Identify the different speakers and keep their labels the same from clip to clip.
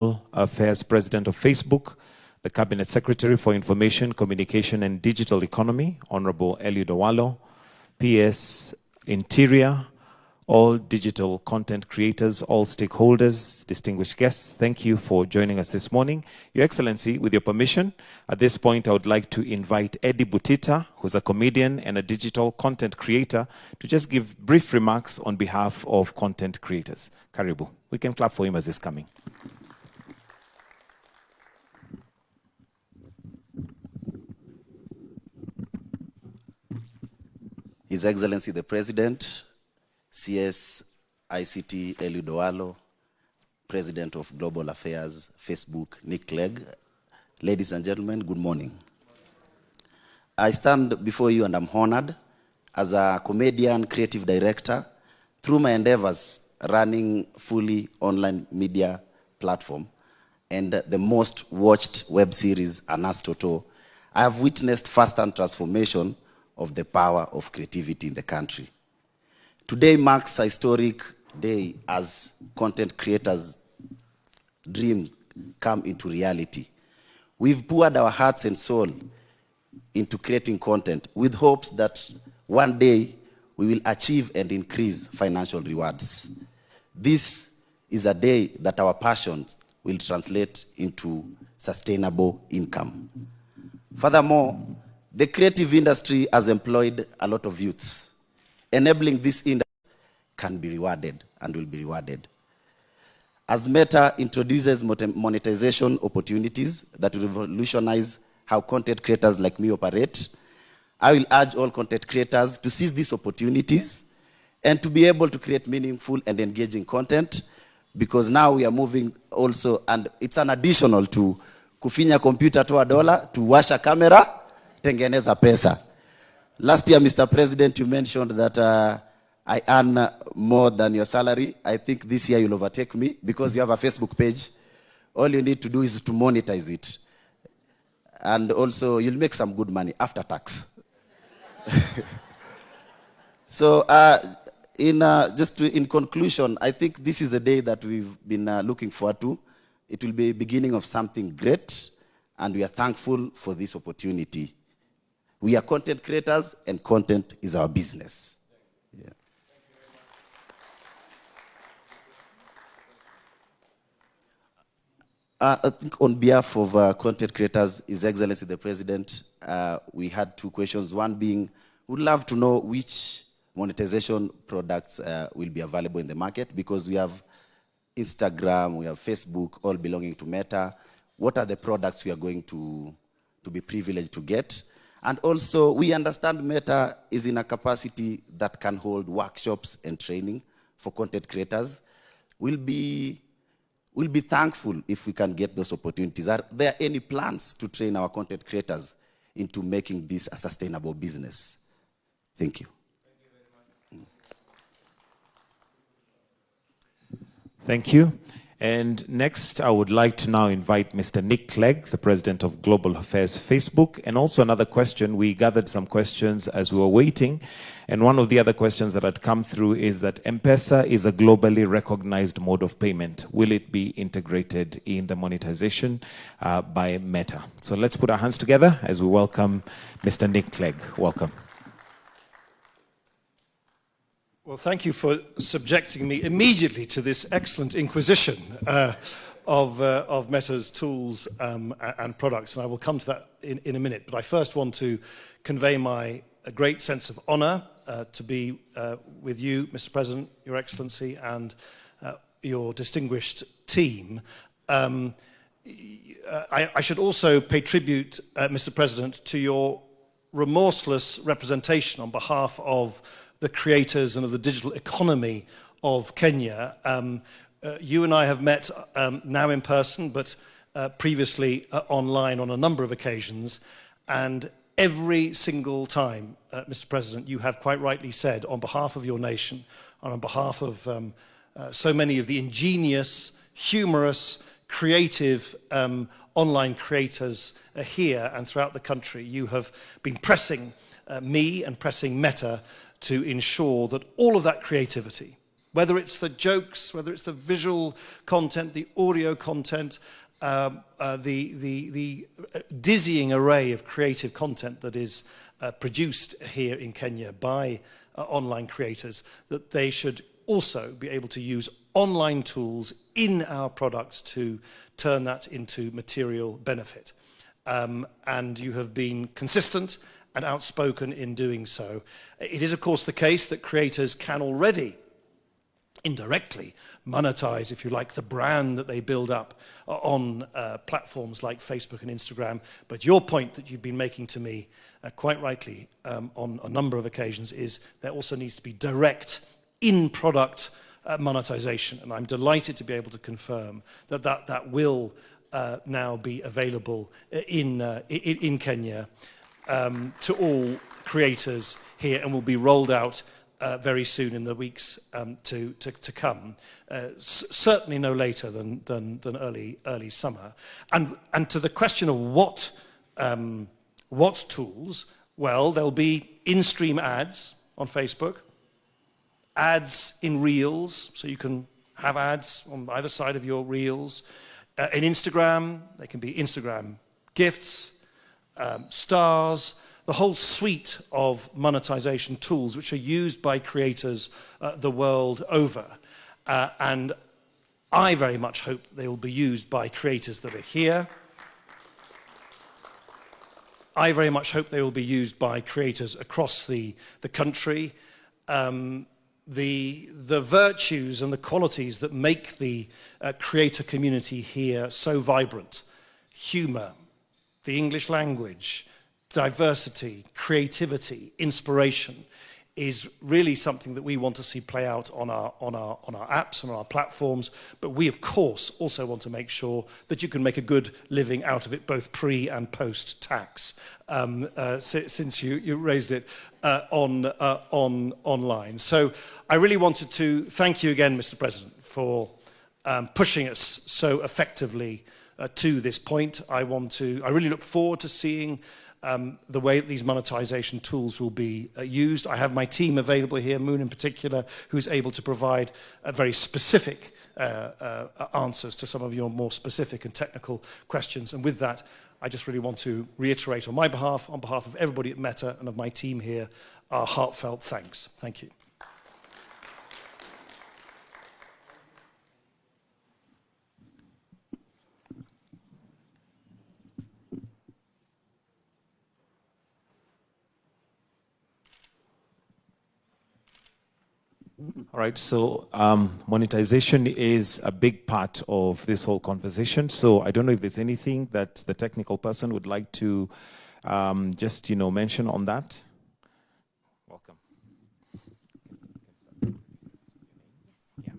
Speaker 1: Affairs President of Facebook, the Cabinet Secretary for Information, Communication and Digital Economy, Honorable Eliud Owalo, PS Interior, all digital content creators, all stakeholders, distinguished guests, thank you for joining us this morning. Your Excellency, with your permission, at this point I would like to invite Eddie Butita, who's a comedian and a digital content creator, to just give brief remarks on behalf of content creators. Karibu. We can clap for him as he's coming.
Speaker 2: His Excellency the President, CS ICT Eliud Owalo, President of Global Affairs, Facebook, Nick Clegg. Ladies and gentlemen, good morning. I stand before you and I'm honored as a comedian, creative director, through my endeavors running fully online media platform and the most watched web series, Anas Toto. I have witnessed first-hand transformation of the power of creativity in the country. Today marks a historic day as content creators' dreams come into reality. We've poured our hearts and soul into creating content with hopes that one day we will achieve and increase financial rewards. This is a day that our passions will translate into sustainable income. Furthermore, the creative industry has employed a lot of youths. Enabling this industry can be rewarded and will be rewarded. As Meta introduces monetization opportunities that will revolutionize how content creators like me operate, I will urge all content creators to seize these opportunities and to be able to create meaningful and engaging content, because now we are moving also, and it's an additional to kufinya computer to $1, to washa camera, tengeneza pesa. Last year, Mr. President, you mentioned that I earn more than your salary. I think this year you'll overtake me because you have a Facebook page. All you need to do is to monetize it. And also, you'll make some good money after tax. So, in conclusion, I think this is the day that we've been looking forward to. It will be the beginning of something great, and we are thankful for this opportunity. We are content creators, and content is our business. Yeah. I think on behalf of content creators, His Excellency the President, we had two questions. One being, we'd love to know which monetization products will be available in the market, because we have Instagram, we have Facebook, all belonging to Meta. What are the products we are going to be privileged to get? And also, we understand Meta is in a capacity that can hold workshops and training for content creators. We'll be thankful if we can get those opportunities. Are there any plans to train our content creators into making this a sustainable business? Thank you.
Speaker 1: Thank you very much. Thank you. And next, I would like to now invite Mr. Nick Clegg, the President of Global Affairs Facebook. And also another question, we gathered some questions as we were waiting. And one of the other questions that had come through is that M-Pesa is a globally recognized mode of payment. Will it be integrated in the monetization by Meta? So let's put our hands together as we welcome Mr. Nick Clegg. Welcome.
Speaker 3: Well, thank you for subjecting me immediately to this excellent inquisition of Meta's tools and products, and I will come to that in a minute. But I first want to convey my great sense of honor to be with you, Mr. President, Your Excellency, and your distinguished team. I should also pay tribute, Mr. President, to your remorseless representation on behalf of the creators and of the digital economy of Kenya. You and I have met now in person, but previously online on a number of occasions. And every single time, Mr. President, you have quite rightly said, on behalf of your nation, and on behalf of so many of the ingenious, humorous, creative online creators here and throughout the country, you have been pressing me and pressing Meta to ensure that all of that creativity, Whether it's the jokes, whether it's the visual content, the audio content, the dizzying array of creative content that is produced here in Kenya by online creators, that they should also be able to use online tools in our products to turn that into material benefit. And you have been consistent and outspoken in doing so. It is, of course, the case that creators can already indirectly monetize, if you like, the brand that they build up on platforms like Facebook and Instagram. But your point that you've been making to me, quite rightly, on a number of occasions, is there also needs to be direct in-product monetization. And I'm delighted to be able to confirm that that will now be available in Kenya to all creators here, and will be rolled out very soon in the weeks to come. Certainly no later than early summer. And to the question of what tools, well, there'll be in-stream ads on Facebook, ads in Reels, so you can have ads on either side of your Reels. In Instagram, they can be Instagram gifts, stars, the whole suite of monetization tools which are used by creators the world over. And I very much hope that they will be used by creators that are here. I very much hope they will be used by creators across the country. The virtues and the qualities that make the creator community here so vibrant, humor, the English language, diversity, creativity, inspiration, is really something that we want to see play out on our apps and on our platforms. But we, of course, also want to make sure that you can make a good living out of it, both pre and post tax. Since you raised it online, so I really wanted to thank you again, Mr. President, for pushing us so effectively to this point. I really look forward to seeing the way that these monetization tools will be used. I have my team available here, Moon in particular, who's able to provide very specific answers to some of your more specific and technical questions. And with that, I just really want to reiterate on my behalf, on behalf of everybody at Meta and of my team here, our heartfelt thanks. Thank you.
Speaker 1: All right, so monetization is a big part of this whole conversation. So I don't know if there's anything that the technical person would like to just, mention on that. Welcome.
Speaker 4: Yeah.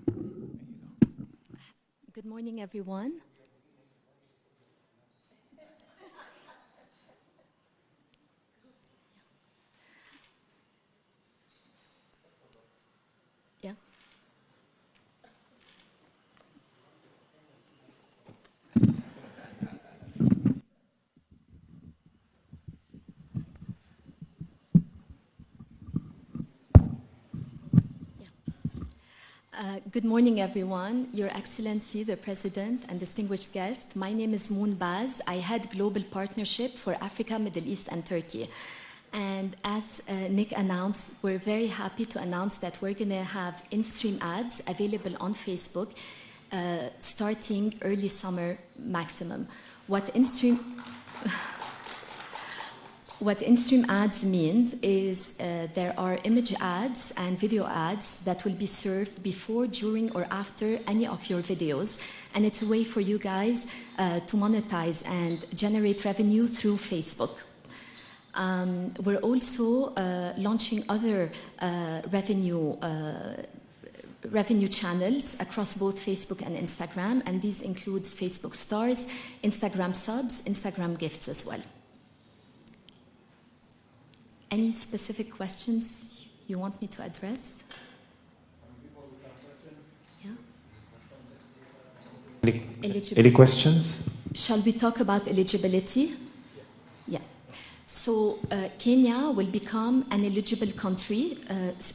Speaker 4: Good morning, everyone. Yeah. Good morning, everyone. Your Excellency, the President, and distinguished guests. My name is Moon Baz. I head Global Partnership for Africa, Middle East, and Turkey. And as Nick announced, we're very happy to announce that we're going to have in-stream ads available on Facebook starting early summer maximum. What in-stream ads means is there are image ads and video ads that will be served before, during, or after any of your videos. And it's a way for you guys to monetize and generate revenue through Facebook. We're also launching other revenue channels across both Facebook and Instagram, and these includes Facebook Stars, Instagram Subs, Instagram Gifts as well. Any specific questions you want me to address?
Speaker 1: Yeah. Any questions?
Speaker 4: Shall we talk about eligibility? Yeah. So Kenya will become an eligible country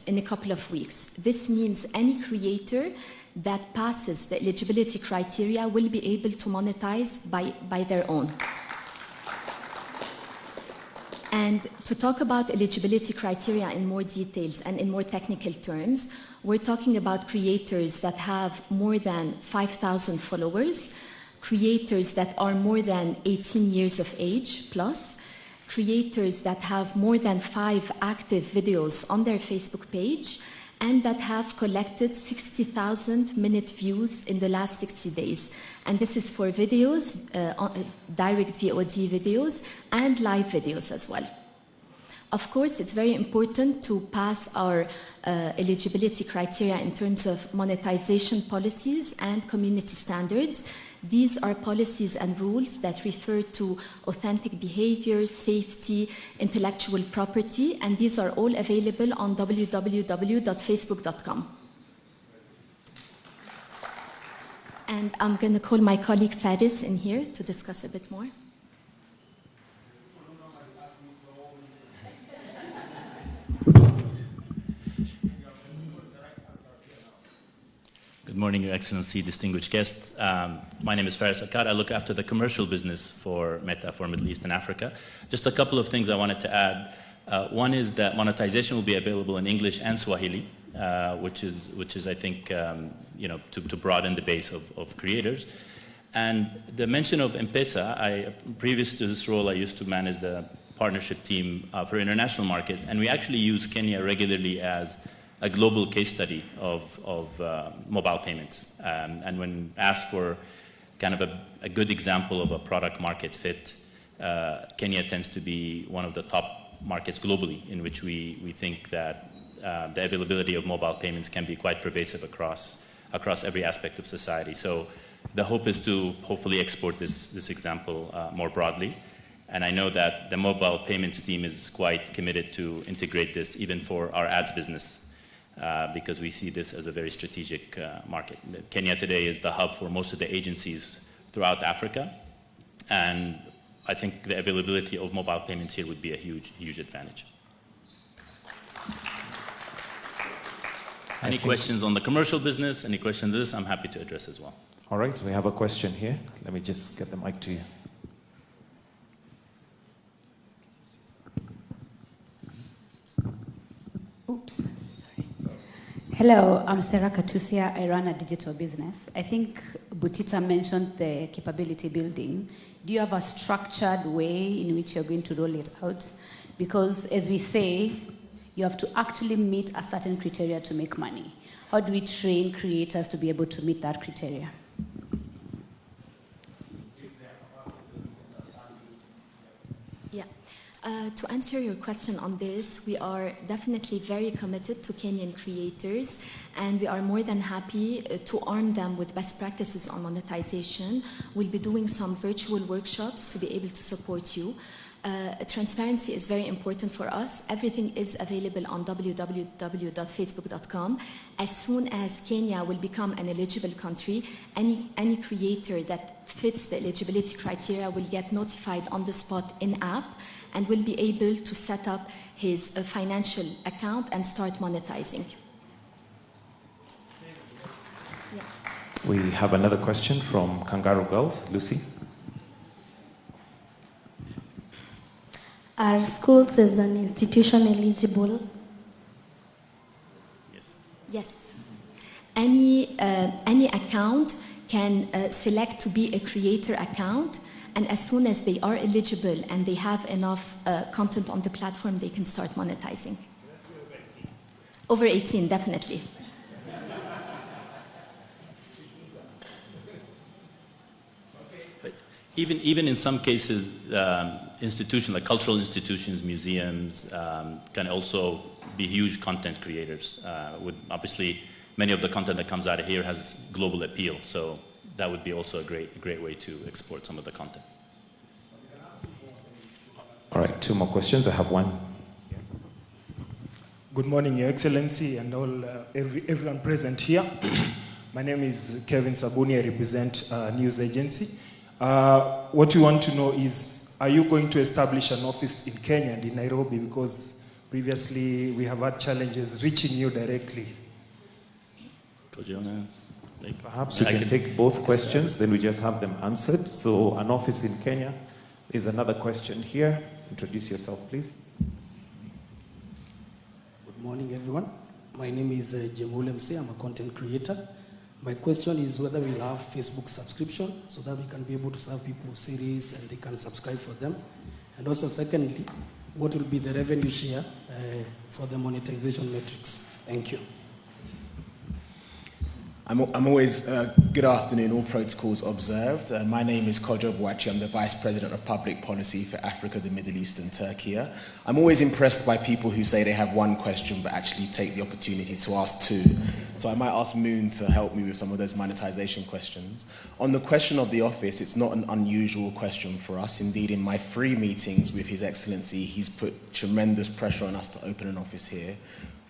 Speaker 4: in a couple of weeks. This means any creator that passes the eligibility criteria will be able to monetize by their own. And to talk about eligibility criteria in more details and in more technical terms, we're talking about creators that have more than 5,000 followers, creators that are more than 18 years of age plus, creators that have more than 5 active videos on their Facebook page, and that have collected 60,000 minute views in the last 60 days. And this is for videos, direct VOD videos, and live videos as well. Of course, it's very important to pass our eligibility criteria in terms of monetization policies and community standards. These are policies and rules that refer to authentic behavior, safety, intellectual property, and these are all available on www.facebook.com. And I'm going to call my colleague Faris in here to discuss a bit more.
Speaker 5: Good morning, Your Excellency, distinguished guests. My name is Faris Akkad. I look after the commercial business for Meta for Middle East and Africa. Just a couple of things I wanted to add. One is that monetization will be available in English and Swahili, which is I think, to broaden the base of creators. And the mention of M-Pesa, previous to this role, I used to manage the partnership team for international markets, and we actually use Kenya regularly as a global case study of mobile payments. And when asked for kind of a good example of a product market fit, Kenya tends to be one of the top markets globally in which we think that the availability of mobile payments can be quite pervasive across every aspect of society. So the hope is to hopefully export this example more broadly. And I know that the mobile payments team is quite committed to integrate this even for our ads business. Because we see this as a very strategic market. Kenya today is the hub for most of the agencies throughout Africa, and I think the availability of mobile payments here would be a huge advantage. Any questions on the commercial business, any questions on this, I'm happy to address as well.
Speaker 1: All right, we have a question here. Let me just get the mic to you.
Speaker 6: Oops. Hello, I'm Sarah Katusia. I run a digital business. I think Butita mentioned the capability building. Do you have a structured way in which you're going to roll it out? Because as we say, you have to actually meet a certain criteria to make money. How do we train creators to be able to meet that criteria?
Speaker 4: To answer your question on this, we are definitely very committed to Kenyan creators, and we are more than happy to arm them with best practices on monetization. We'll be doing some virtual workshops to be able to support you. Transparency is very important for us. Everything is available on www.facebook.com. As soon as Kenya will become an eligible country, any creator that fits the eligibility criteria will get notified on the spot in-app and will be able to set up his financial account and start monetizing. Yeah.
Speaker 1: We have another question from Kangaroo Girls. Lucy?
Speaker 7: Are schools as an institution eligible?
Speaker 4: Yes. Any account can select to be a creator account, and as soon as they are eligible and they have enough content on the platform, they can start monetizing. Over 18, definitely.
Speaker 5: But even in some cases, institutions like cultural institutions, museums, can also be huge content creators. Obviously, many of the content that comes out of here has global appeal, so that would be also a great way to export some of the content.
Speaker 1: All right, 2 more questions. I have one.
Speaker 8: Good morning, Your Excellency, and everyone present here. My name is Kevin Sabuni. I represent a news agency. What we want to know is, are you going to establish an office in Kenya and in Nairobi? Because previously we have had challenges reaching you directly.
Speaker 1: Perhaps we can take both questions, then we just have them answered. So an office in Kenya. There's another question here. Introduce yourself, please.
Speaker 9: Good morning, everyone. My name is Jemule Mse. I'm a content creator. My question is whether we'll have Facebook subscription so that we can be able to serve people series and they can subscribe for them. And also, secondly, what will be the revenue share for the monetization metrics? Thank you.
Speaker 10: I'm always, good afternoon, all protocols observed. My name is Kodjo Bouachi. I'm the Vice President of Public Policy for Africa, the Middle East and Turkey. I'm always impressed by people who say they have one question but actually take the opportunity to ask two. So I might ask Moon to help me with some of those monetization questions. On the question of the office, it's not an unusual question for us. Indeed, in my 3 meetings with His Excellency, he's put tremendous pressure on us to open an office here.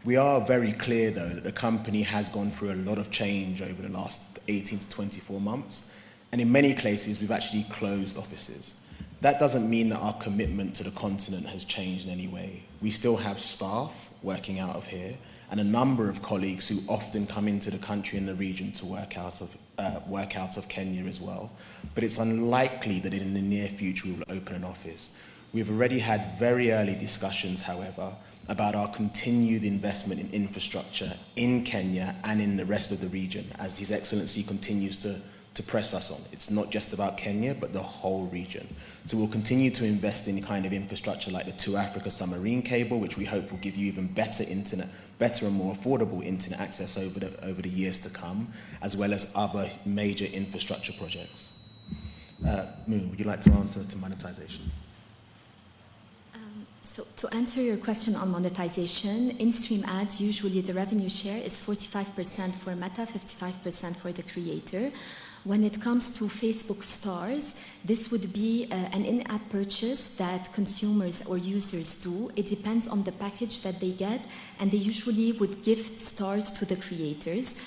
Speaker 10: We are very clear, though, that the company has gone through a lot of change over the last 18 to 24 months. And in many cases, we've actually closed offices. That doesn't mean that our commitment to the continent has changed in any way. We still have staff working out of here and a number of colleagues who often come into the country and the region to work out of Kenya as well. But it's unlikely that in the near future we will open an office. We've already had very early discussions, however, about our continued investment in infrastructure in Kenya and in the rest of the region, as His Excellency continues to press us on. It's not just about Kenya, but the whole region. So we'll continue to invest in kind of infrastructure like the To Africa submarine cable, which we hope will give you even better internet, better and more affordable internet access over the years to come, as well as other major infrastructure projects. Moon, would you like to answer to monetization?
Speaker 4: So to answer your question on monetization, in-stream ads, usually the revenue share is 45% for Meta, 55% for the creator. When it comes to Facebook stars, this would be an in-app purchase that consumers or users do. It depends on the package that they get, and they usually would gift stars to the creators.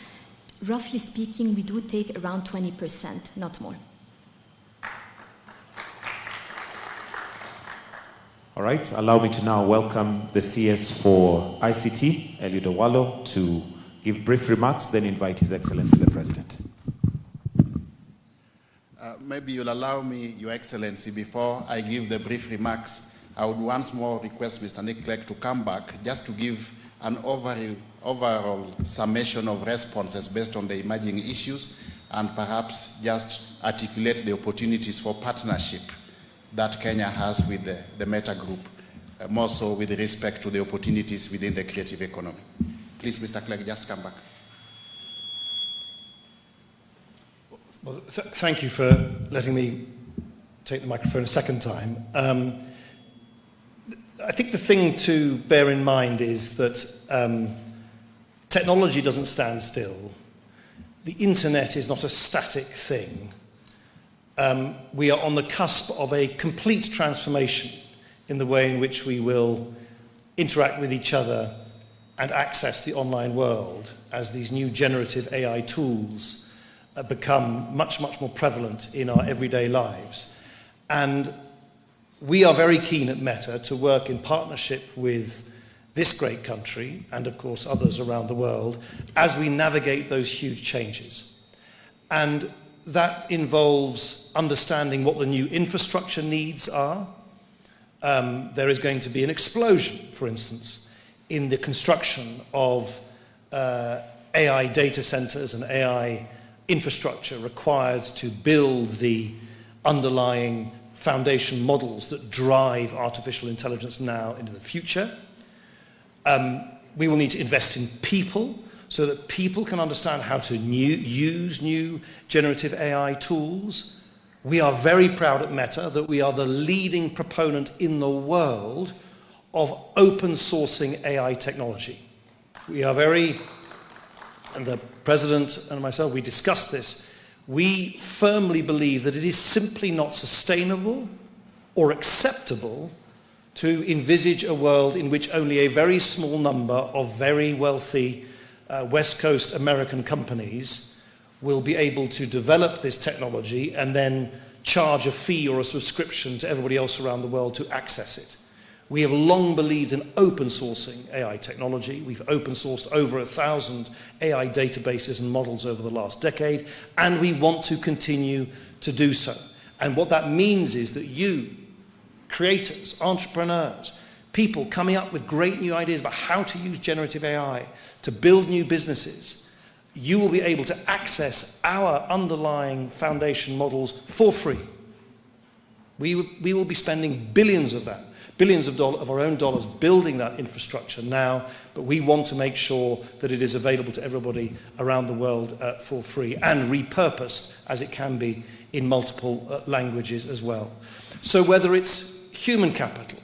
Speaker 4: Roughly speaking, we do take around 20%, not more.
Speaker 1: All right, allow me to now welcome the CS for ICT, Eliud Owalo, to give brief remarks, then invite His Excellency the President.
Speaker 11: Maybe you'll allow me, Your Excellency, before I give the brief remarks, I would once more request Mr. Nick Clegg to come back just to give an overall summation of responses based on the emerging issues and perhaps just articulate the opportunities for partnership that Kenya has with the Meta Group, more so with respect to the opportunities within the creative economy. Please, Mr. Clegg, just come back.
Speaker 3: Well, thank you for letting me take the microphone a second time. I think the thing to bear in mind is that technology doesn't stand still. The internet is not a static thing. We are on the cusp of a complete transformation in the way in which we will interact with each other and access the online world as these new generative AI tools become much, much more prevalent in our everyday lives. And we are very keen at Meta to work in partnership with this great country and, of course, others around the world as we navigate those huge changes. And that involves understanding what the new infrastructure needs are. There is going to be an explosion, for instance, in the construction of AI data centers and AI infrastructure required to build the underlying foundation models that drive artificial intelligence now into the future. We will need to invest in people so that people can understand how to use new generative AI tools. We are very proud at Meta that we are the leading proponent in the world of open sourcing AI technology. We are and the President and myself, we discussed this, we firmly believe that it is simply not sustainable or acceptable to envisage a world in which only a very small number of very wealthy West Coast American companies will be able to develop this technology and then charge a fee or a subscription to everybody else around the world to access it. We have long believed in open sourcing AI technology. We've open sourced over 1,000 AI databases and models over the last decade, and we want to continue to do so. And what that means is that you, creators, entrepreneurs, people coming up with great new ideas about how to use generative AI to build new businesses, you will be able to access our underlying foundation models for free. We will be spending billions of that, billions of our own dollars building that infrastructure now, but we want to make sure that it is available to everybody around the world for free and repurposed as it can be in multiple languages as well. So whether it's human capital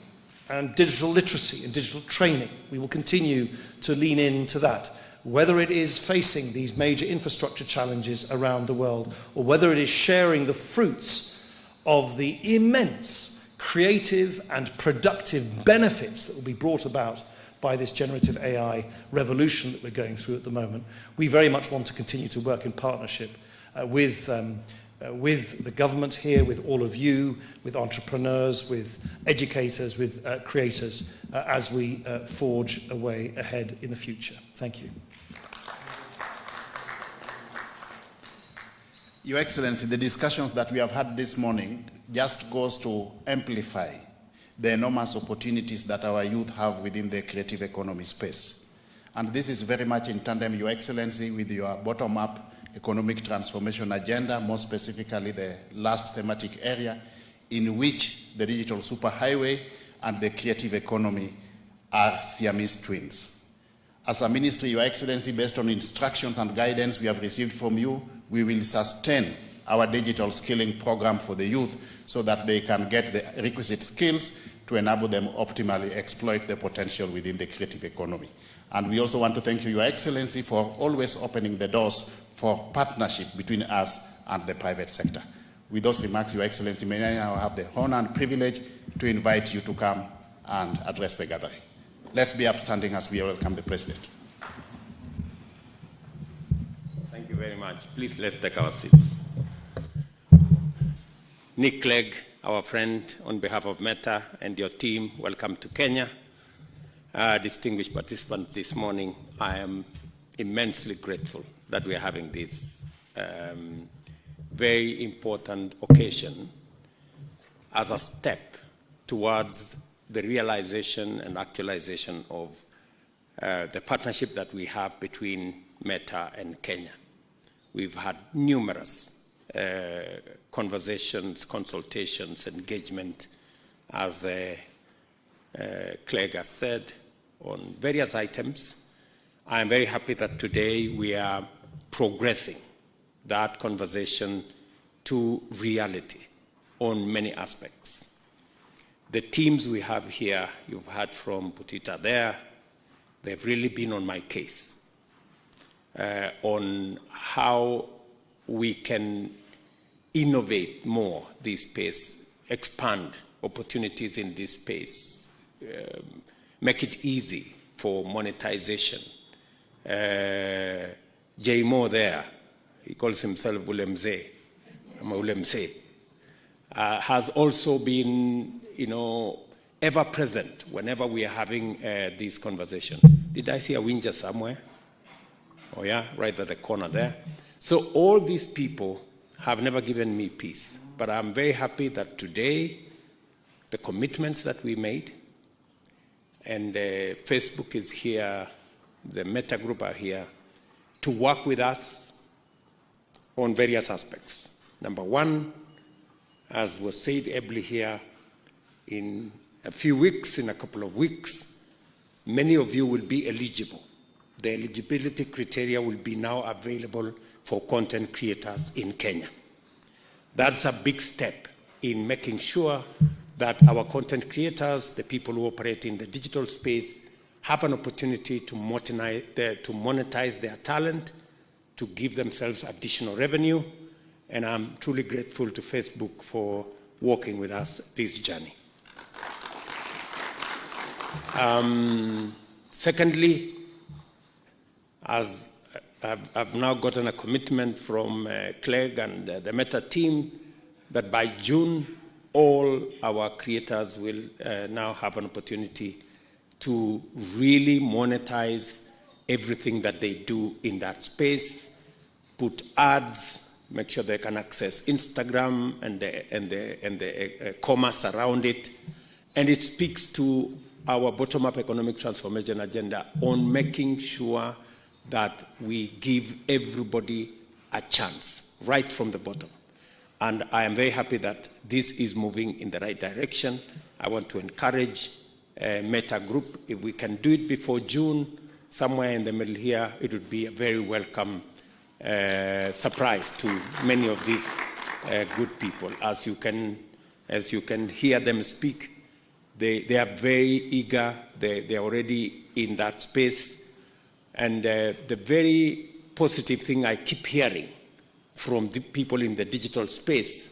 Speaker 3: and digital literacy and digital training, we will continue to lean into that. Whether it is facing these major infrastructure challenges around the world, or whether it is sharing the fruits of the immense creative and productive benefits that will be brought about by this generative AI revolution that we're going through at the moment, we very much want to continue to work in partnership with the government here, with all of you, with entrepreneurs, with educators, with creators, as we forge a way ahead in the future. Thank you.
Speaker 11: Your Excellency, the discussions that we have had this morning just goes to amplify the enormous opportunities that our youth have within the creative economy space. And this is very much in tandem, Your Excellency, with your bottom-up economic transformation agenda, more specifically the last thematic area in which the digital superhighway and the creative economy are Siamese twins. As a ministry, Your Excellency, based on instructions and guidance we have received from you, we will sustain our digital skilling program for the youth so that they can get the requisite skills to enable them optimally exploit the potential within the creative economy. And we also want to thank you, Your Excellency, for always opening the doors for partnership between us and the private sector. With those remarks, Your Excellency, may I now have the honor and privilege to invite you to come and address the gathering. Let's be upstanding as we welcome the President.
Speaker 12: Thank you very much. Please, let's take our seats. Nick Clegg, our friend, on behalf of Meta and your team, welcome to Kenya. Distinguished participants this morning, I am immensely grateful that we are having this very important occasion as a step towards the realization and actualization of the partnership that we have between Meta and Kenya. We've had numerous conversations, consultations, engagement, as Clegg has said, on various items. I am very happy that today we are progressing that conversation to reality on many aspects. The teams we have here, you've heard from Butita there, they've really been on my case on how we can innovate more this space, expand opportunities in this space, make it easy for monetization. Jay Moore there, he calls himself Ulemze, Ulemse, has also been, ever present whenever we are having this conversation. Did I see a Winja somewhere? Oh yeah, right at the corner there. So all these people have never given me peace, but I'm very happy that today the commitments that we made, and Facebook is here, the Meta Group are here, to work with us on various aspects. Number one, as was said ably here, in a few weeks, in a couple of weeks, many of you will be eligible. The eligibility criteria will be now available for content creators in Kenya. That's a big step in making sure that our content creators, the people who operate in the digital space, have an opportunity to monetize their talent, to give themselves additional revenue, and I'm truly grateful to Facebook for working with us this journey. Secondly, as I've now gotten a commitment from Clegg and the Meta team that by June, all our creators will now have an opportunity to really monetize everything that they do in that space, put ads, make sure they can access Instagram and the commerce around it. And it speaks to our bottom-up economic transformation agenda on making sure that we give everybody a chance right from the bottom. And I am very happy that this is moving in the right direction. I want to encourage Meta Group. If we can do it before June, somewhere in the middle here, it would be a very welcome surprise to many of these good people. As you can hear them speak, they are very eager. They are already in that space. And the very positive thing I keep hearing from the people in the digital space,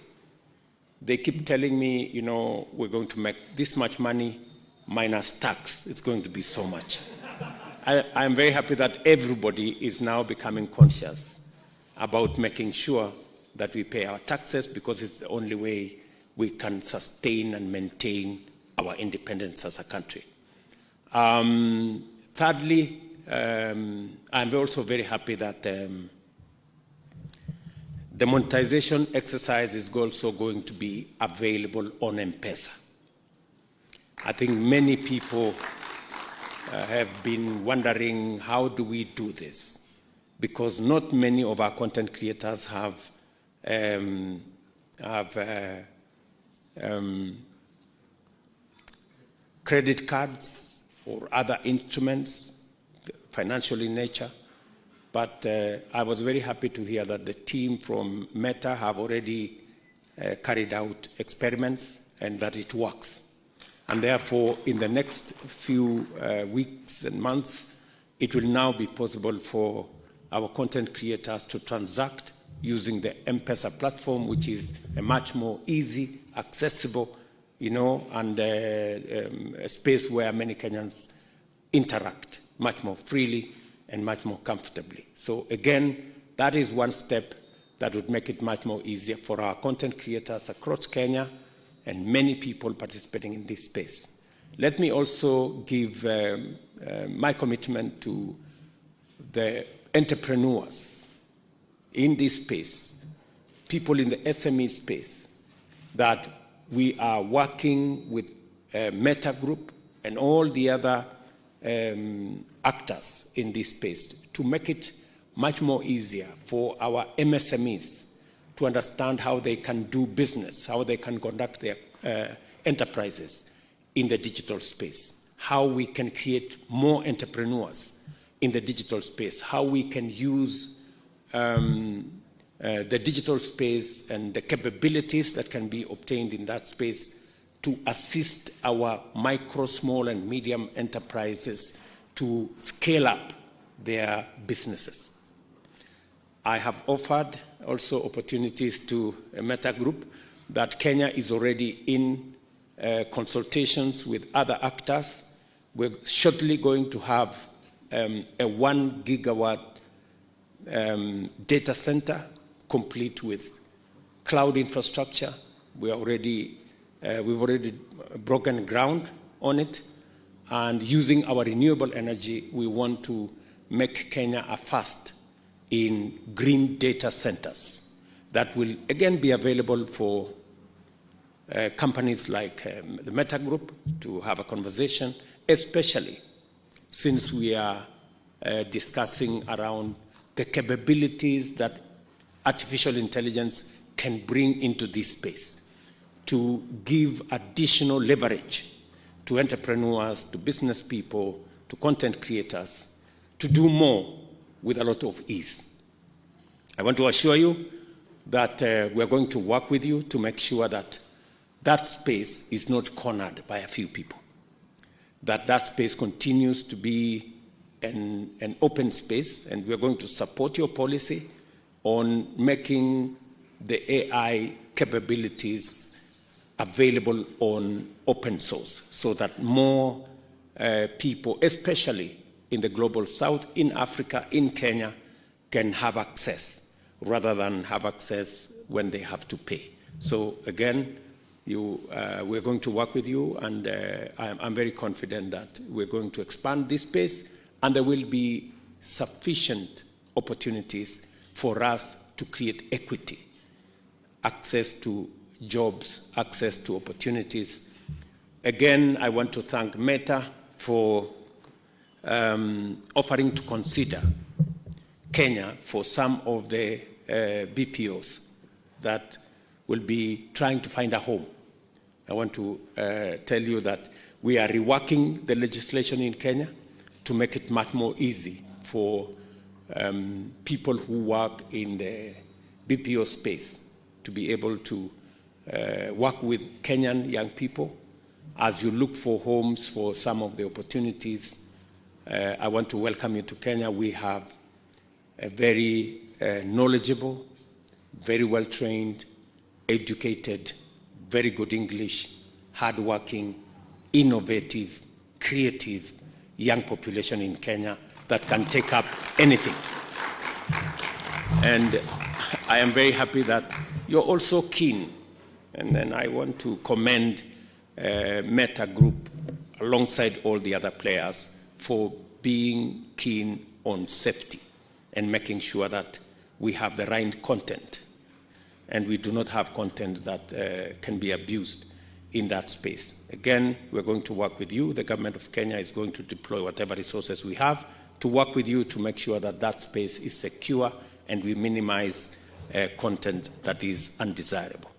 Speaker 12: they keep telling me, you know, we're going to make this much money minus tax. It's going to be so much. I'm very happy that everybody is now becoming conscious about making sure that we pay our taxes, because it's the only way we can sustain and maintain our independence as a country. Thirdly, I'm also very happy that the monetization exercise is also going to be available on M-Pesa. I think many people have been wondering, how do we do this? Because not many of our content creators have credit cards or other instruments, financial in nature. But I was very happy to hear that the team from Meta have already carried out experiments and that it works. And therefore, in the next few weeks and months, it will now be possible for our content creators to transact using the M-Pesa platform, which is a much more easy, accessible, you know, and a space where many Kenyans interact much more freely and much more comfortably. So again, that is one step that would make it much more easier for our content creators across Kenya and many people participating in this space. Let me also give my commitment to the entrepreneurs in this space, people in the SME space, that we are working with Meta Group and all the other actors in this space to make it much more easier for our MSMEs to understand how they can do business, how they can conduct their enterprises in the digital space, how we can create more entrepreneurs in the digital space, how we can use the digital space and the capabilities that can be obtained in that space to assist our micro, small, and medium enterprises to scale up their businesses. I have offered also opportunities to a Meta Group that Kenya is already in consultations with other actors. We're shortly going to have a 1 gigawatt data center complete with cloud infrastructure. We've already broken ground on it. And using our renewable energy, we want to make Kenya a first in green data centers that will again be available for companies like the Meta Group to have a conversation, especially since we are discussing around the capabilities that artificial intelligence can bring into this space to give additional leverage to entrepreneurs, to business people, to content creators, to do more with a lot of ease. I want to assure you that we're going to work with you to make sure that that space is not cornered by a few people, that that space continues to be an open space, and we're going to support your policy on making the AI capabilities available on open source so that more people, especially in the global south, in Africa, in Kenya, can have access rather than have access when they have to pay. So again, we're going to work with you, and I'm very confident that we're going to expand this space, and there will be sufficient opportunities for us to create equity, access to jobs, access to opportunities. Again, I want to thank Meta for offering to consider Kenya for some of the BPOs that will be trying to find a home. I want to tell you that we are reworking the legislation in Kenya to make it much more easy for people who work in the BPO space to be able to work with Kenyan young people. As you look for homes for some of the opportunities, I want to welcome you to Kenya. We have a very knowledgeable, very well-trained, educated, very good English, hardworking, innovative, creative young population in Kenya that can take up anything. And I am very happy that you're also keen, and then I want to commend Meta Group alongside all the other players for being keen on safety and making sure that we have the right content and we do not have content that can be abused in that space. Again, we're going to work with you. The government of Kenya is going to deploy whatever resources we have to work with you to make sure that that space is secure and we minimize content that is undesirable.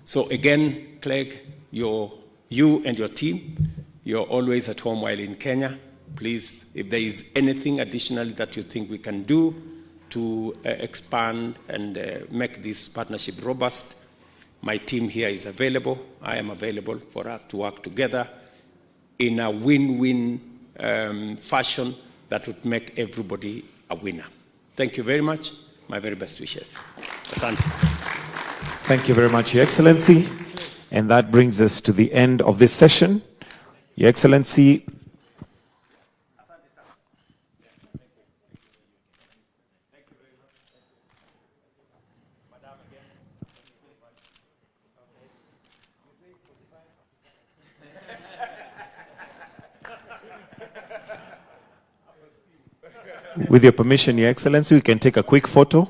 Speaker 12: So again, Clegg, you and your team, you're always at home while in Kenya. Please, if there is anything additional that you think we can do to expand and make this partnership robust, my team here is available. I am available for us to work together in a win-win fashion that would make everybody a winner. Thank you very much. My very best wishes. Asante.
Speaker 1: Thank you very much, Your Excellency. And that brings us to the end of this session. Your Excellency, with your permission, Your Excellency, we can take a quick photo.